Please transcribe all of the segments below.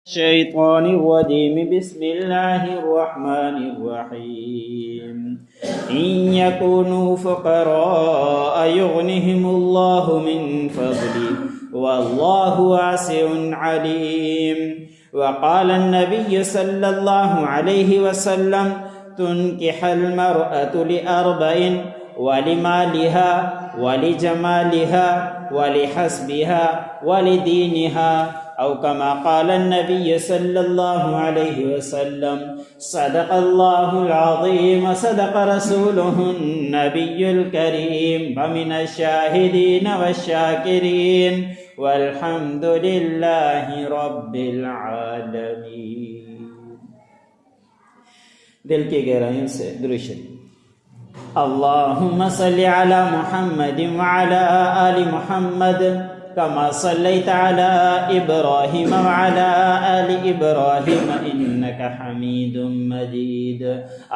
الشيطان الرجيم بسم الله الرحمن الرحيم إن يكونوا فقراء يغنهم الله من فضله والله واسع عليم. وقال النبي صلى الله عليه وسلم تنكح المرأة لأربع: ولمالها ولجمالها ولحسبها ولدينها، أو كما قال النبي صلى الله عليه وسلم. صدق الله العظيم وصدق رسوله النبي الكريم ومن الشاهدين والشاكرين والحمد لله رب العالمين. دل کی گہرائیوں سے درود شریف. اللهم صل على محمد وعلى آل محمد كما صليت على إبراهيم وعلى آل إبراهيم إنك حميد مجيد.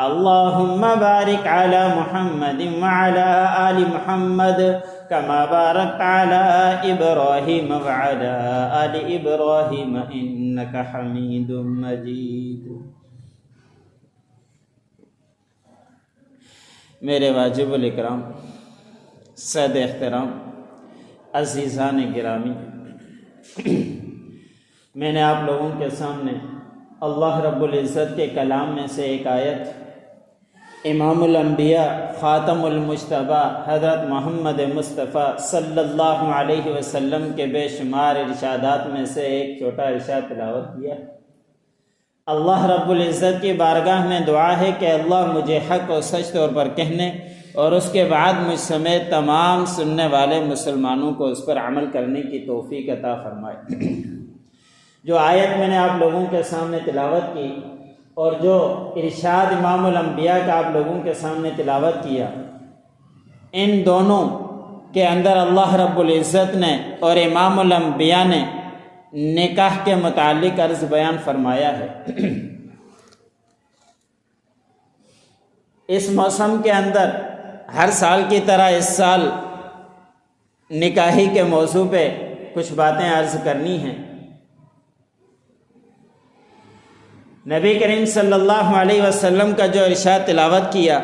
اللهم بارك على محمد وعلى آل محمد كما باركت على إبراهيم وعلى آل إبراهيم إنك حميد مجيد. میرے واجب الاکرام، صد احترام عزیزان گرامی، میں نے آپ لوگوں کے سامنے اللہ رب العزت کے کلام میں سے ایک آیت امام الانبیاء خاتم المجتبیٰ حضرت محمد مصطفیٰ صلی اللہ علیہ وسلم کے بے شمار ارشادات میں سے ایک چھوٹا ارشاد تلاوت کیا. اللہ رب العزت کی بارگاہ میں دعا ہے کہ اللہ مجھے حق و سچ طور پر کہنے اور اس کے بعد مجھ سمیت تمام سننے والے مسلمانوں کو اس پر عمل کرنے کی توفیق عطا فرمائے. جو آیت میں نے آپ لوگوں کے سامنے تلاوت کی اور جو ارشاد امام الانبیاء کا آپ لوگوں کے سامنے تلاوت کیا، ان دونوں کے اندر اللہ رب العزت نے اور امام الانبیاء نے نکاح کے متعلق عرض بیان فرمایا ہے. اس موسم کے اندر ہر سال کی طرح اس سال نکاحی کے موضوع پہ کچھ باتیں عرض کرنی ہیں. نبی کریم صلی اللہ علیہ وسلم کا جو ارشاد تلاوت کیا،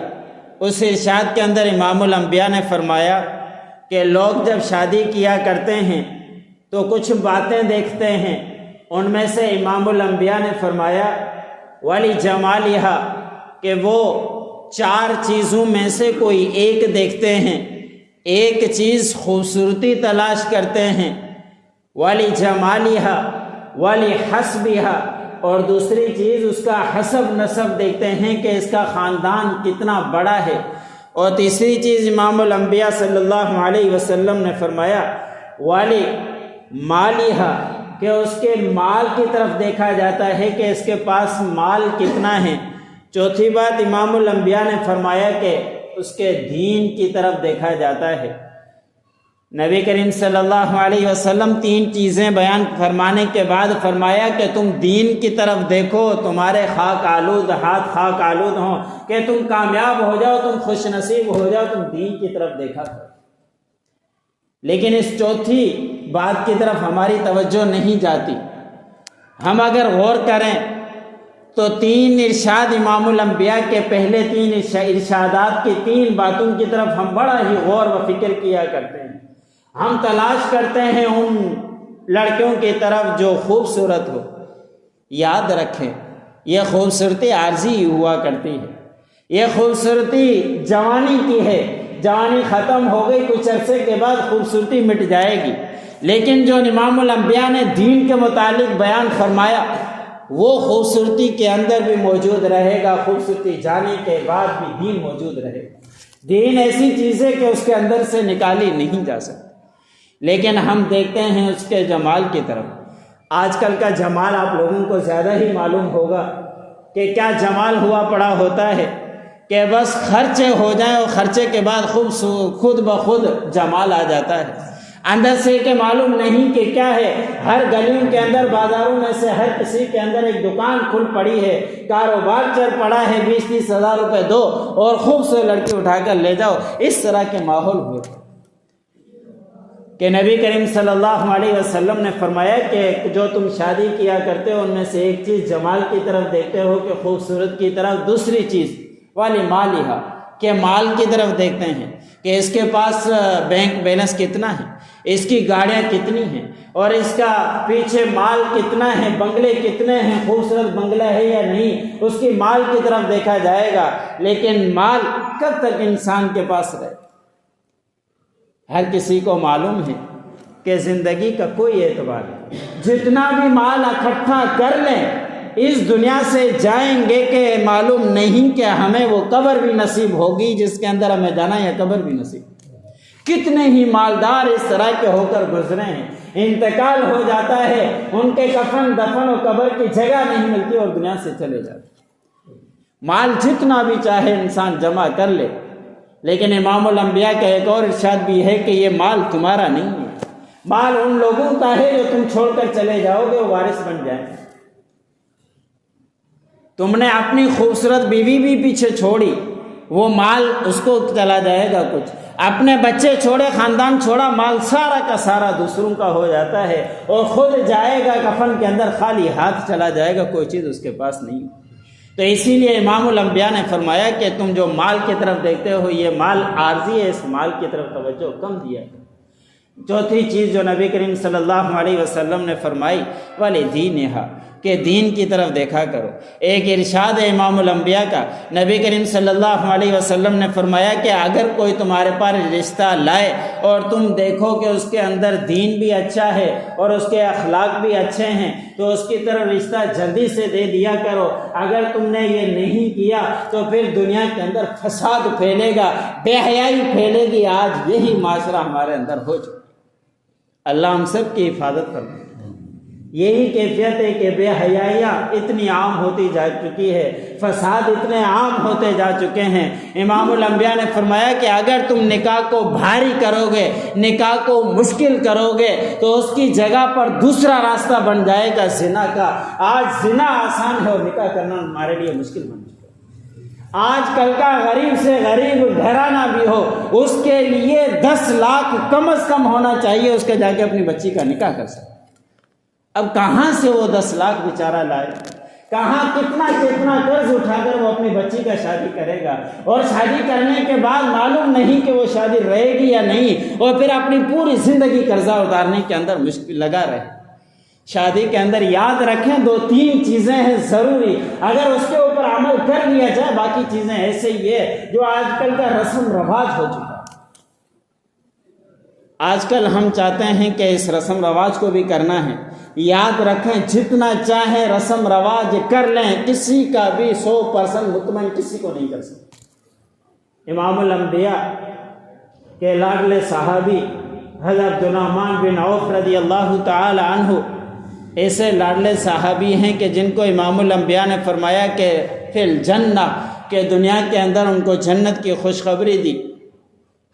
اس ارشاد کے اندر امام الانبیاء نے فرمایا کہ لوگ جب شادی کیا کرتے ہیں تو کچھ باتیں دیکھتے ہیں. ان میں سے امام الانبیاء نے فرمایا والی جمالہا، کہ وہ 4 چیزوں میں سے کوئی ایک دیکھتے ہیں. ایک چیز خوبصورتی تلاش کرتے ہیں، والی جمالہا والی حسبہا، اور دوسری چیز اس کا حسب نسب دیکھتے ہیں کہ اس کا خاندان کتنا بڑا ہے. اور تیسری چیز امام الانبیاء صلی اللہ علیہ وسلم نے فرمایا والی مالہا، کہ اس کے مال کی طرف دیکھا جاتا ہے کہ اس کے پاس مال کتنا ہے. چوتھی بات امام الانبیاء نے فرمایا کہ اس کے دین کی طرف دیکھا جاتا ہے. نبی کریم صلی اللہ علیہ وسلم 3 چیزیں بیان فرمانے کے بعد فرمایا کہ تم دین کی طرف دیکھو، تمہارے ہاتھ خاک آلود ہوں کہ تم کامیاب ہو جاؤ، تم خوش نصیب ہو جاؤ، تم دین کی طرف دیکھا کرو. لیکن اس چوتھی بات کی طرف ہماری توجہ نہیں جاتی. ہم اگر غور کریں تو 3 ارشاد امام الانبیاء کے پہلے 3 ارشادات کی 3 باتوں کی طرف ہم بڑا ہی غور و فکر کیا کرتے ہیں. ہم تلاش کرتے ہیں ان لڑکیوں کی طرف جو خوبصورت ہو. یاد رکھیں یہ خوبصورتی عارضی ہوا کرتی ہے. یہ خوبصورتی جوانی کی ہے، جوانی ختم ہو گئی، کچھ عرصے کے بعد خوبصورتی مٹ جائے گی. لیکن جو امام الانبیاء نے دین کے متعلق بیان فرمایا وہ خوبصورتی کے اندر بھی موجود رہے گا، خوبصورتی جانے کے بعد بھی دین موجود رہے گا. دین ایسی چیز ہے کہ اس کے اندر سے نکالی نہیں جا سکتی. لیکن ہم دیکھتے ہیں اس کے جمال کی طرف. آج کل کا جمال آپ لوگوں کو زیادہ ہی معلوم ہوگا کہ کیا جمال ہوا پڑا ہوتا ہے کہ بس خرچے ہو جائیں اور خرچے کے بعد خود بخود جمال آ جاتا ہے. اندر سے کہ معلوم نہیں کہ کیا ہے. ہر گلیوں کے اندر، بازاروں میں سے ہر کسی کے اندر ایک دکان کھل پڑی ہے، کاروبار چل پڑا ہے، 20-30 ہزار روپے دو اور خوب سے لڑکی اٹھا کر لے جاؤ. اس طرح کے ماحول ہوئے. کہ نبی کریم صلی اللہ علیہ وسلم نے فرمایا کہ جو تم شادی کیا کرتے ہو ان میں سے ایک چیز جمال کی طرف دیکھتے ہو کہ خوبصورت کی طرف، دوسری چیز والی مالہا کہ مال کی طرف دیکھتے ہیں کہ اس کے پاس بینک بیلنس کتنا ہے، اس کی گاڑیاں کتنی ہیں اور اس کا پیچھے مال کتنا ہے، بنگلے کتنے ہیں، خوبصورت بنگلہ ہے یا نہیں، اس کی مال کی طرف دیکھا جائے گا۔ لیکن مال کب تک انسان کے پاس رہے؟ ہر کسی کو معلوم ہے کہ زندگی کا کوئی اعتبار نہیں، جتنا بھی مال اکٹھا کر لیں اس دنیا سے جائیں گے کہ معلوم نہیں کہ ہمیں وہ قبر بھی نصیب ہوگی جس کے اندر ہمیں جانا، یا قبر بھی نصیب۔ کتنے ہی مالدار اس طرح کے ہو کر گزرے ہیں، انتقال ہو جاتا ہے، ان کے کفن دفن و قبر کی جگہ نہیں ملتی اور دنیا سے چلے جاتے۔ مال جتنا بھی چاہے انسان جمع کر لے، لیکن امام الانبیاء کا ایک اور ارشاد بھی ہے کہ یہ مال تمہارا نہیں ہے، مال ان لوگوں کا ہے جو تم چھوڑ کر چلے جاؤ گے، وہ وارث بن جائیں۔ تم نے اپنی خوبصورت بیوی بھی پیچھے چھوڑی، وہ مال اس کو چلا جائے گا کچھ، اپنے بچے چھوڑے، خاندان چھوڑا، مال سارا کا سارا دوسروں کا ہو جاتا ہے، اور خود جائے گا کفن کے اندر خالی ہاتھ چلا جائے گا، کوئی چیز اس کے پاس نہیں۔ تو اسی لیے امام الانبیاء نے فرمایا کہ تم جو مال کی طرف دیکھتے ہو یہ مال عارضی ہے، اس مال کی طرف توجہ کم دیا ہے۔ چوتھی چیز جو نبی کریم صلی اللہ علیہ وسلم نے فرمائی وَلِدِينِهَا کہ دین کی طرف دیکھا کرو۔ ایک ارشاد ہے امام الانبیاء کا، نبی کریم صلی اللہ علیہ وسلم نے فرمایا کہ اگر کوئی تمہارے پاس رشتہ لائے اور تم دیکھو کہ اس کے اندر دین بھی اچھا ہے اور اس کے اخلاق بھی اچھے ہیں تو اس کی طرف رشتہ جلدی سے دے دیا کرو۔ اگر تم نے یہ نہیں کیا تو پھر دنیا کے اندر فساد پھیلے گا، بے حیائی پھیلے گی۔ آج یہی معاشرہ ہمارے اندر ہو چکا۔ اللہ ہم سب کی حفاظت فرمائے۔ یہی کیفیت ہے کہ بے حیائیاں اتنی عام ہوتی جا چکی ہے، فساد اتنے عام ہوتے جا چکے ہیں۔ امام الانبیاء نے فرمایا کہ اگر تم نکاح کو بھاری کرو گے، نکاح کو مشکل کرو گے تو اس کی جگہ پر دوسرا راستہ بن جائے گا زنا کا۔ آج زنا آسان ہے اور نکاح کرنا ہمارے لیے مشکل بن چکا ہے۔ آج کل کا غریب سے غریب گھرانہ بھی ہو، اس کے لیے 10 لاکھ کم از کم ہونا چاہیے، اس کے جا کے اپنی بچی کا نکاح کر سکے۔ اب کہاں سے وہ 10 لاکھ بیچارہ لائے؟ کہاں کتنا قرض اٹھا کر وہ اپنی بچی کا شادی کرے گا؟ اور شادی کرنے کے بعد معلوم نہیں کہ وہ شادی رہے گی یا نہیں، اور پھر اپنی پوری زندگی قرضہ اتارنے کے اندر مشکل لگا رہے۔ شادی کے اندر یاد رکھیں 2-3 چیزیں ہیں ضروری، اگر اس کے اوپر عمل کر لیا جائے باقی چیزیں ایسے ہی ہے جو آج کل کا رسم رواج ہو چکا ہے۔ آج کل ہم چاہتے ہیں کہ اس رسم رواج کو بھی کرنا ہے۔ یاد رکھیں جتنا چاہیں رسم رواج کر لیں، کسی کا بھی 100% مطمئن کسی کو نہیں کر سکتے۔ امام الانبیاء کے لاڈلے صحابی حضرت عبد الرحمن بن عوف رضی اللہ تعالی عنہ ایسے لاڈلے صحابی ہیں کہ جن کو امام الانبیاء نے فرمایا کہ فی الجنہ کہ دنیا کے اندر ان کو جنت کی خوشخبری دی۔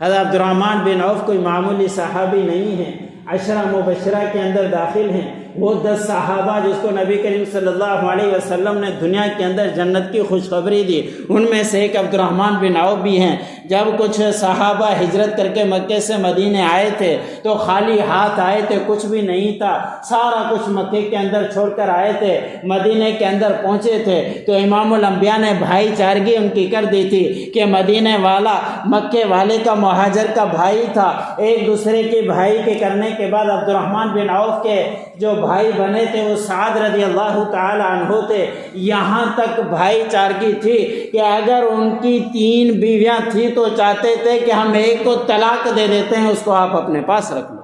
حضرت عبد الرحمن بن عوف کوئی معمولی صحابی نہیں ہیں، 10 مبشرہ کے اندر داخل ہیں۔ وہ 10 صحابہ جس کو نبی کریم صلی اللہ علیہ وسلم نے دنیا کے اندر جنت کی خوشخبری دی، ان میں سے ایک عبد الرحمن بن عوف بھی ہیں۔ جب کچھ صحابہ ہجرت کر کے مکے سے مدینے آئے تھے تو خالی ہاتھ آئے تھے، کچھ بھی نہیں تھا، سارا کچھ مکے کے اندر چھوڑ کر آئے تھے، مدینے کے اندر پہنچے تھے تو امام الانبیاء نے بھائی چارگی ان کی کر دی تھی کہ مدینے والا مکے والے کا مہاجر کا بھائی تھا۔ ایک دوسرے کے بھائی کے کرنے کے بعد عبد الرحمن بن عوف کے جو بھائی بنے تھے وہ سعد رضی اللہ تعالی عنہ تھے۔ یہاں تک بھائی چارگی تھی کہ اگر ان کی 3 بیویاں تھیں تو چاہتے تھے کہ ہم ایک کو طلاق دے دیتے ہیں، اس کو آپ اپنے پاس رکھ لو،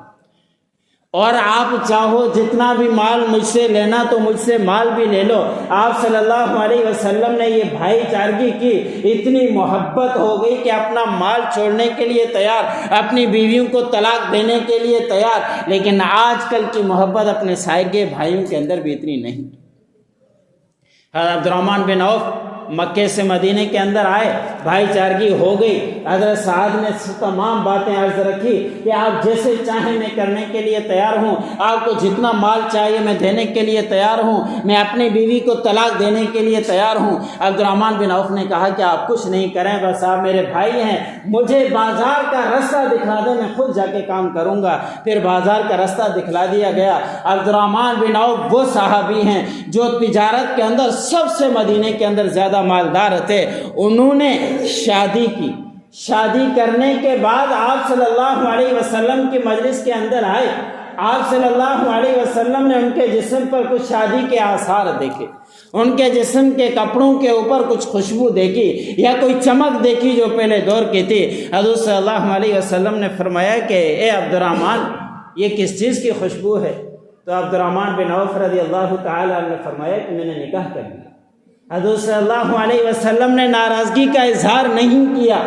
اور آپ چاہو جتنا بھی مال مجھ سے لینا تو مجھ سے مال بھی لے لو۔ آپ صلی اللہ علیہ وسلم نے یہ بھائی چارگی کی، اتنی محبت ہو گئی کہ اپنا مال چھوڑنے کے لیے تیار، اپنی بیویوں کو طلاق دینے کے لیے تیار۔ لیکن آج کل کی محبت اپنے سائیگے بھائیوں کے اندر بھی اتنی نہیں۔ حضرت عبد الرحمن بن عوف مکے سے مدینے کے اندر آئے، بھائی چارگی ہو گئی۔ حضرت سعد نے تمام باتیں عرض رکھی کہ آپ جیسے چاہیں میں کرنے کے لیے تیار ہوں، آپ کو جتنا مال چاہیے میں دینے کے لیے تیار ہوں، میں اپنی بیوی کو طلاق دینے کے لیے تیار ہوں۔ عبد الرحمن بن عوف نے کہا کہ آپ کچھ نہیں کریں، بس آپ میرے بھائی ہیں، مجھے بازار کا راستہ دکھلا دیں، میں خود جا کے کام کروں گا۔ پھر بازار کا راستہ دکھلا دیا گیا۔ عبد الرحمن بن عوف وہ صحابی ہیں جو تجارت کے اندر سب سے مدینے کے اندر زیادہ مالدار تھے۔ انہوں نے شادی کی، شادی کرنے کے بعد آپ صلی اللہ علیہ وسلم کی مجلس کے اندر آئے۔ آپ صلی اللہ علیہ وسلم نے ان کے جسم پر کچھ شادی کے آثار دیکھے، ان کے جسم کے کپڑوں کے اوپر کچھ خوشبو دیکھی یا کوئی چمک دیکھی جو پہلے دور کی تھی۔ حضور صلی اللہ علیہ وسلم نے فرمایا کہ اے عبد الرحمن، یہ کس چیز کی خوشبو ہے؟ تو عبد الرحمن بن عوف رضی اللہ تعالی عنہ نے فرمایا کہ میں نے نکاح کر لیا۔ حضور صلی اللہ علیہ وسلم نے ناراضگی کا اظہار نہیں کیا۔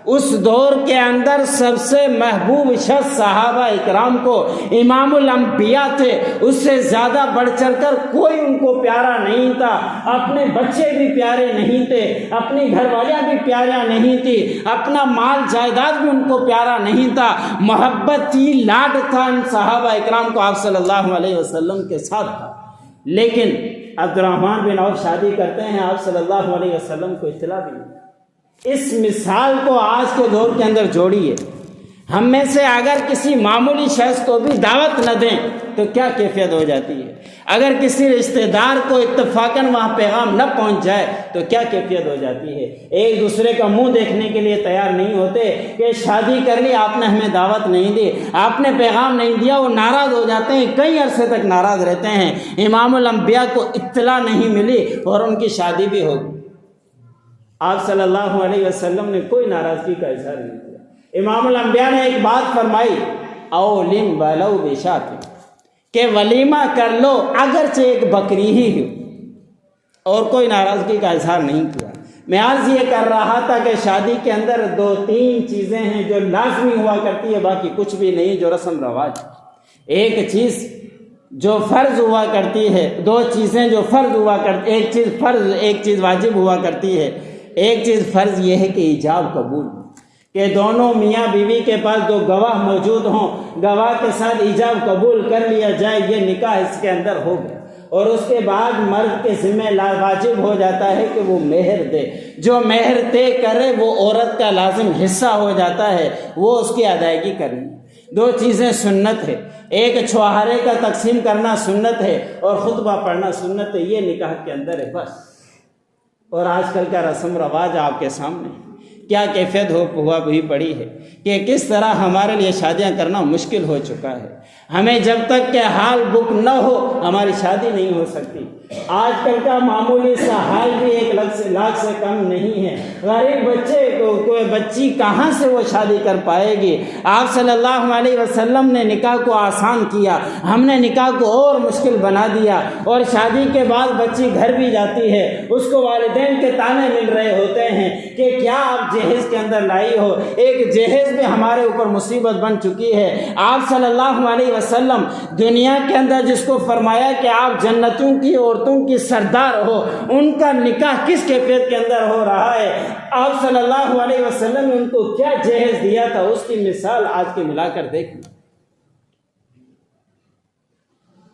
اس دور کے اندر سب سے محبوب شخص صحابہ اکرام کو امام الانبیاء تھے، اس سے زیادہ بڑھ چڑھ کر کوئی ان کو پیارا نہیں تھا۔ اپنے بچے بھی پیارے نہیں تھے، اپنی گھر والیاں بھی پیارا نہیں تھی، اپنا مال جائیداد بھی ان کو پیارا نہیں تھا۔ محبت تھی، لاڈ تھا ان صحابہ اکرام کو آپ صلی اللہ علیہ وسلم کے ساتھ تھا۔ لیکن عبد الرحمن بن عوف شادی کرتے ہیں، آپ صلی اللہ علیہ وسلم کو اطلاع بھی نہیں۔ اس مثال کو آج کے دور کے اندر جوڑیے۔ ہم میں سے اگر کسی معمولی شخص کو بھی دعوت نہ دیں تو کیا کیفیت ہو جاتی ہے؟ اگر کسی رشتہ دار کو اتفاقاً وہاں پیغام نہ پہنچ جائے تو کیا کیفیت ہو جاتی ہے؟ ایک دوسرے کا منہ دیکھنے کے لیے تیار نہیں ہوتے کہ شادی کر لی، آپ نے ہمیں دعوت نہیں دی، آپ نے پیغام نہیں دیا، وہ ناراض ہو جاتے ہیں، کئی عرصے تک ناراض رہتے ہیں۔ امام الانبیاء کو اطلاع نہیں ملی اور ان کی شادی بھی ہو گئی۔ آپ صلی اللہ علیہ وسلم نے کوئی ناراضگی کا اظہار نہیں کیا۔ امام الانبیاء نے ایک بات فرمائی، اولم ولو بشات، کہ ولیمہ کر لو اگرچہ ایک بکری ہی ہو، اور کوئی ناراضگی کا اظہار نہیں کیا۔ میں عرض یہ کر رہا تھا کہ شادی کے اندر 2-3 چیزیں ہیں جو لازمی ہوا کرتی ہے، باقی کچھ بھی نہیں جو رسم رواج۔ ایک چیز جو فرض ہوا کرتی ہے، 2 چیزیں جو فرض ہوا کرتی، ایک چیز فرض، ایک چیز واجب ہوا کرتی ہے۔ ایک چیز فرض یہ ہے کہ ایجاب قبول، کہ دونوں میاں بیوی کے پاس 2 گواہ موجود ہوں، گواہ کے ساتھ ایجاب قبول کر لیا جائے، یہ نکاح اس کے اندر ہو گیا۔ اور اس کے بعد مرد کے ذمہ واجب ہو جاتا ہے کہ وہ مہر دے، جو مہر طے کرے وہ عورت کا لازم حصہ ہو جاتا ہے، وہ اس کی ادائیگی کرنی۔ 2 چیزیں سنت ہے، ایک چھوہارے کا تقسیم کرنا سنت ہے اور خطبہ پڑھنا سنت ہے، یہ نکاح کے اندر ہے بس۔ اور آج کل کا رسم رواج آپ کے سامنے کیا کیفیت ہوا بھی پڑی ہے کہ کس طرح ہمارے لیے شادیاں کرنا مشکل ہو چکا ہے۔ ہمیں جب تک کہ حال بک نہ ہو ہماری شادی نہیں ہو سکتی۔ آج کل کا معمولی سا حال بھی 1 لاکھ سے کم نہیں ہے۔ غریب بچے کو کوئی بچی کہاں سے وہ شادی کر پائے گی؟ آپ صلی اللہ علیہ وسلم نے نکاح کو آسان کیا، ہم نے نکاح کو اور مشکل بنا دیا، اور شادی کے بعد بچی گھر بھی جاتی ہے، اس کو والدین کے تانے مل رہے ہوتے ہیں کہ کیا آپ جہیز کے اندر لائی ہو۔ ایک جہیز بھی ہمارے اوپر مصیبت بن چکی ہے۔ آپ صلی اللہ علیہ وسلم دنیا کے اندر جس کو فرمایا کہ آپ جنتوں کی عورتوں کی سردار ہو، ان کا نکاح کس کیفیت کے اندر ہو رہا ہے؟ آپ صلی اللہ علیہ وسلم نے ان کو کیا جہیز دیا تھا، اس کی مثال آج کے ملا کر دیکھیں۔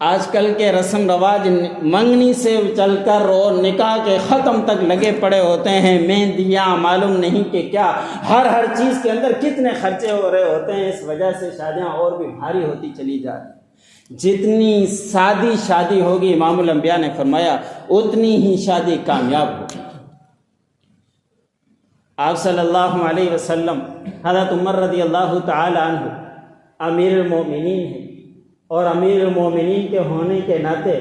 آج کل کے رسم رواج منگنی سے چل کر اور نکاح کے ختم تک لگے پڑے ہوتے ہیں، مہندیاں معلوم نہیں کہ کیا، ہر چیز کے اندر کتنے خرچے ہو رہے ہوتے ہیں۔ اس وجہ سے شادیاں اور بھی بھاری ہوتی چلی جا رہی ہیں۔ جتنی سادی شادی ہوگی، امام الانبیاء نے فرمایا، اتنی ہی شادی کامیاب ہوگی۔ آپ صلی اللہ علیہ وسلم، حضرت عمر رضی اللہ تعالی عنہ امیر المومنین ہیں، اور امیر المومنین کے ہونے کے ناطے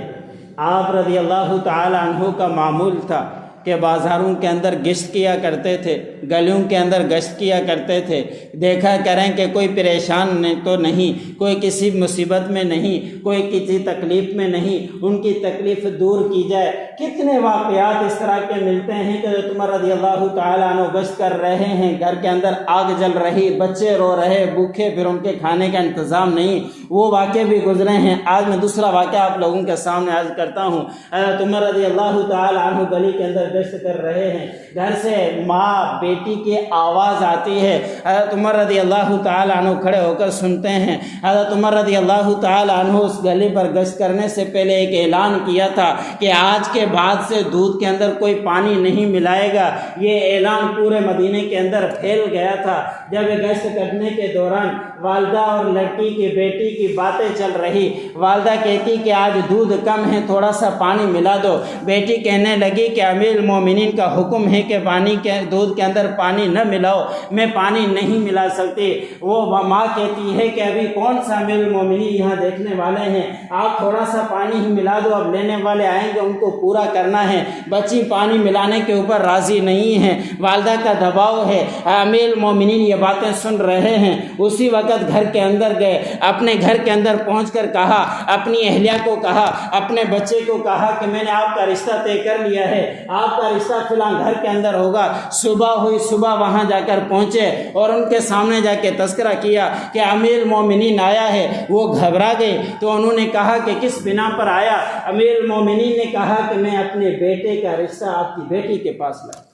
آپ رضی اللہ تعالی عنہ کا معمول تھا کہ بازاروں کے اندر گشت کیا کرتے تھے، گلیوں کے اندر گشت کیا کرتے تھے، دیکھا کریں کہ کوئی پریشان تو نہیں، کوئی کسی مصیبت میں نہیں، کوئی کسی تکلیف میں نہیں، ان کی تکلیف دور کی جائے۔ کتنے واقعات اس طرح کے ملتے ہیں کہ حضرت عمر رضی اللہ تعالیٰ عنہ گشت کر رہے ہیں، گھر کے اندر آگ جل رہی، بچے رو رہے بھوکے، پھر ان کے کھانے کا انتظام نہیں، وہ واقعے بھی گزرے ہیں۔ آج میں دوسرا واقعہ آپ لوگوں کے سامنے عرض کرتا ہوں۔ حضرت عمر رضی اللہ تعالیٰ عنہ گلی کے اندر گشت کر رہے ہیں، گھر سے ماں بیٹی کی آواز آتی ہے۔ حضرت عمر رضی اللہ تعالیٰ عنہ کھڑے ہو کر سنتے ہیں۔ حضرت عمر رضی اللہ تعالیٰ عنہ اس گلی پر گشت کرنے سے پہلے ایک اعلان کیا تھا کہ آج کے بعد سے دودھ کے اندر کوئی پانی نہیں ملائے گا۔ یہ اعلان پورے مدینے کے اندر پھیل گیا تھا۔ جب گشت کرنے کے دوران والدہ اور لڑکی کی بیٹی کی باتیں چل رہی، والدہ کہتی کہ آج دودھ کم ہے، تھوڑا سا پانی ملا دو۔ بیٹی کہنے لگی کہ امیر المومنین کا حکم ہے کہ دودھ کے اندر پانی نہ ملاؤ، میں پانی نہیں ملا سکتی۔ وہ ماں کہتی ہے کہ ابھی کون سا امیر المومنین یہاں دیکھنے والے ہیں، آپ تھوڑا سا پانی ہی ملا دو، اب لینے والے آئیں گے ان کو پورا کرنا ہے۔ بچی پانی ملانے کے اوپر راضی نہیں ہے، والدہ کا دباؤ ہے۔ امیر المومنین یہ باتیں سن رہے ہیں، اسی وقت گھر کے اندر گئے، اپنے گھر کے اندر پہنچ کر کہا، اپنی اہلیہ کو کہا، اپنے بچے کو کہا کہ میں نے آپ کا رشتہ طے کر لیا ہے، آپ کا رشتہ فلاں گھر کے اندر ہوگا۔ صبح ہوئی، صبح وہاں جا کر پہنچے اور ان کے سامنے جا کے تذکرہ کیا کہ امیر المومنین آیا ہے۔ وہ گھبرا گئے تو انہوں نے کہا کہ کس بنا پر آیا؟ امیر المومنین نے کہا کہ میں اپنے بیٹے کا رشتہ آپ کی بیٹی کے پاس لایا۔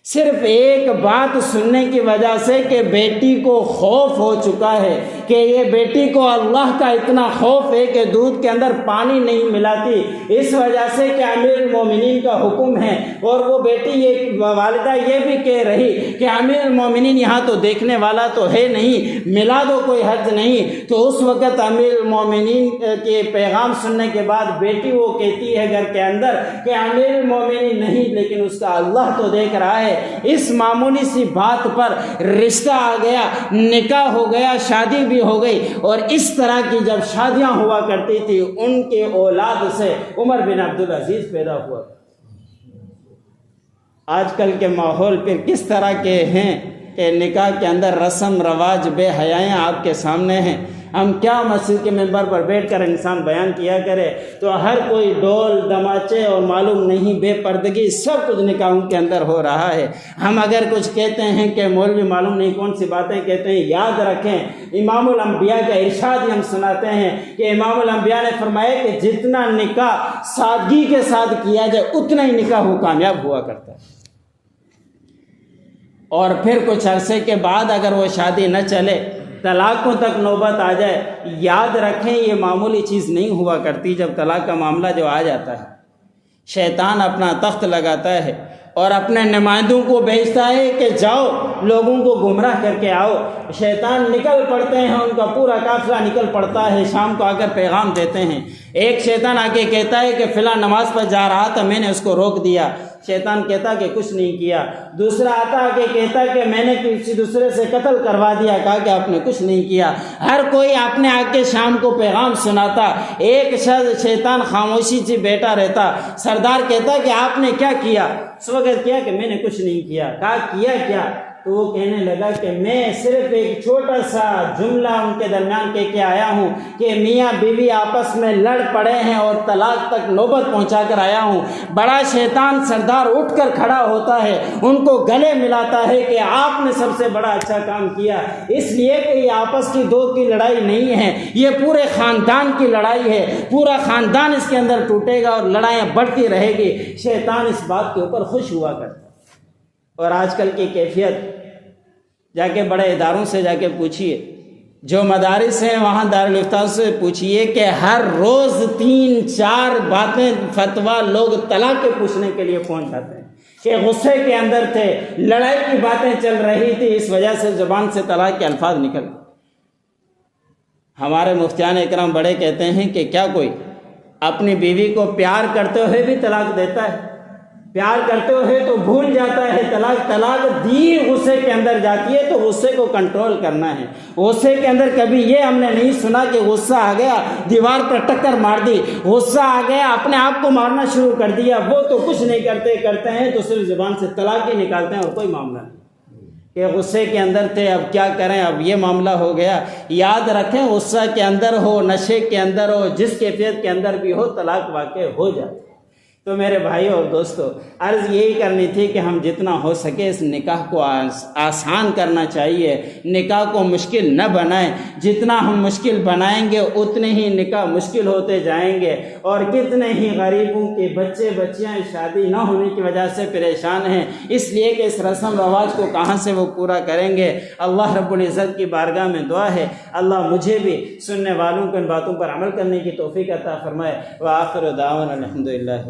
صرف ایک بات سننے کی وجہ سے کہ بیٹی کو خوف ہو چکا ہے، کہ یہ بیٹی کو اللہ کا اتنا خوف ہے کہ دودھ کے اندر پانی نہیں ملاتی، اس وجہ سے کہ امیر المومنین کا حکم ہے۔ اور وہ بیٹی یہ والدہ یہ بھی کہہ رہی کہ امیر المومنین یہاں تو دیکھنے والا تو ہے نہیں، ملا دو کوئی حرج نہیں۔ تو اس وقت امیر المومنین کے پیغام سننے کے بعد بیٹی وہ کہتی ہے گھر کے اندر کہ امیر المومنین نہیں، لیکن اس کا اللہ تو دیکھ رہا ہے۔ اس معمولی سی بات پر رشتہ آ گیا، نکاح ہو گیا، شادی بھی ہو گئی۔ اور اس طرح کی جب شادیاں ہوا کرتی تھی، ان کے اولاد سے عمر بن عبدالعزیز پیدا ہوا۔ آج کل کے ماحول پھر کس طرح کے ہیں کہ نکاح کے اندر رسم رواج بے حیائیاں آپ کے سامنے ہیں۔ ہم کیا مسجد کے ممبر پر بیٹھ کر انسان بیان کیا کرے تو ہر کوئی ڈول دماچے اور معلوم نہیں بے پردگی سب کچھ نکاحوں کے اندر ہو رہا ہے۔ ہم اگر کچھ کہتے ہیں کہ مولوی معلوم نہیں کون سی باتیں کہتے ہیں، یاد رکھیں امام الانبیاء کا ارشاد ہی ہم سناتے ہیں کہ امام الانبیاء نے فرمایا کہ جتنا نکاح سادگی کے ساتھ کیا جائے اتنا ہی نکاح وہ کامیاب ہوا کرتا ہے۔ اور پھر کچھ عرصے کے بعد اگر وہ شادی نہ چلے، طلاقوں تک نوبت آ جائے، یاد رکھیں یہ معمولی چیز نہیں ہوا کرتی۔ جب طلاق کا معاملہ جو آ جاتا ہے، شیطان اپنا تخت لگاتا ہے اور اپنے نمائندوں کو بھیجتا ہے کہ جاؤ لوگوں کو گمراہ کر کے آؤ۔ شیطان نکل پڑتے ہیں، ان کا پورا قافلہ نکل پڑتا ہے، شام کو آ کر پیغام دیتے ہیں۔ ایک شیطان آ کے کہتا ہے کہ فلاں نماز پر جا رہا تھا، میں نے اس کو روک دیا۔ شیطان کہتا کہ کچھ نہیں کیا۔ دوسرا آتا کہ کہتا کہ میں نے کسی دوسرے سے قتل کروا دیا، کہا کہ آپ نے کچھ نہیں کیا۔ ہر کوئی اپنے آ کے شام کو پیغام سناتا، ایک شیطان خاموشی سے بیٹھا رہتا۔ سردار کہتا کہ آپ نے کیا کیا؟ اس وقت کیا کہ میں نے کچھ نہیں کیا۔ کہا کیا کیا؟ تو وہ کہنے لگا کہ میں صرف ایک چھوٹا سا جملہ ان کے درمیان کہہ کے آیا ہوں کہ میاں بیوی آپس میں لڑ پڑے ہیں اور طلاق تک نوبت پہنچا کر آیا ہوں۔ بڑا شیطان سردار اٹھ کر کھڑا ہوتا ہے، ان کو گلے ملاتا ہے کہ آپ نے سب سے بڑا اچھا کام کیا، اس لیے کہ یہ آپس کی دو کی لڑائی نہیں ہے، یہ پورے خاندان کی لڑائی ہے، پورا خاندان اس کے اندر ٹوٹے گا اور لڑائیاں بڑھتی رہے گی۔ شیطان اس بات کے اوپر خوش ہوا کرتا۔ اور آج کل کی کیفیت جا کے بڑے اداروں سے جا کے پوچھیے، جو مدارس ہیں وہاں دارالفتہ سے پوچھیے کہ ہر روز 3-4 باتیں فتویٰ لوگ طلاق کے پوچھنے کے لیے پہنچ جاتے ہیں کہ غصے کے اندر تھے، لڑائی کی باتیں چل رہی تھی، اس وجہ سے زبان سے طلاق کے الفاظ نکل۔ ہمارے مفتیان اکرام بڑے کہتے ہیں کہ کیا کوئی اپنی بیوی کو پیار کرتے ہوئے بھی طلاق دیتا ہے؟ پیار کرتے ہوئے تو بھول جاتا ہے طلاق دی غصے کے اندر جاتی ہے، تو غصے کو کنٹرول کرنا ہے۔ غصے کے اندر کبھی یہ ہم نے نہیں سنا کہ غصہ آ گیا دیوار پر ٹکر مار دی، غصہ آ گیا اپنے آپ کو مارنا شروع کر دیا۔ وہ تو کچھ نہیں کرتے ہیں تو صرف زبان سے طلاق ہی نکالتے ہیں اور کوئی معاملہ نہیں کہ غصے کے اندر تھے اب کیا کریں، اب یہ معاملہ ہو گیا۔ یاد رکھیں غصہ کے اندر ہو، نشے کے اندر ہو، جس کیفیت کے اندر بھی ہو، طلاق واقع ہو جاتی ہے۔ تو میرے بھائیوں اور دوستو، عرض یہی کرنی تھی کہ ہم جتنا ہو سکے اس نکاح کو آسان کرنا چاہیے، نکاح کو مشکل نہ بنائیں۔ جتنا ہم مشکل بنائیں گے اتنے ہی نکاح مشکل ہوتے جائیں گے، اور کتنے ہی غریبوں کے بچے بچیاں شادی نہ ہونے کی وجہ سے پریشان ہیں، اس لیے کہ اس رسم رواج کو کہاں سے وہ پورا کریں گے۔ اللہ رب العزت کی بارگاہ میں دعا ہے اللہ مجھے بھی سننے والوں کو ان باتوں پر عمل کرنے کی توفیق عطا فرمائے۔ وآخر دعوانا الحمدللہ۔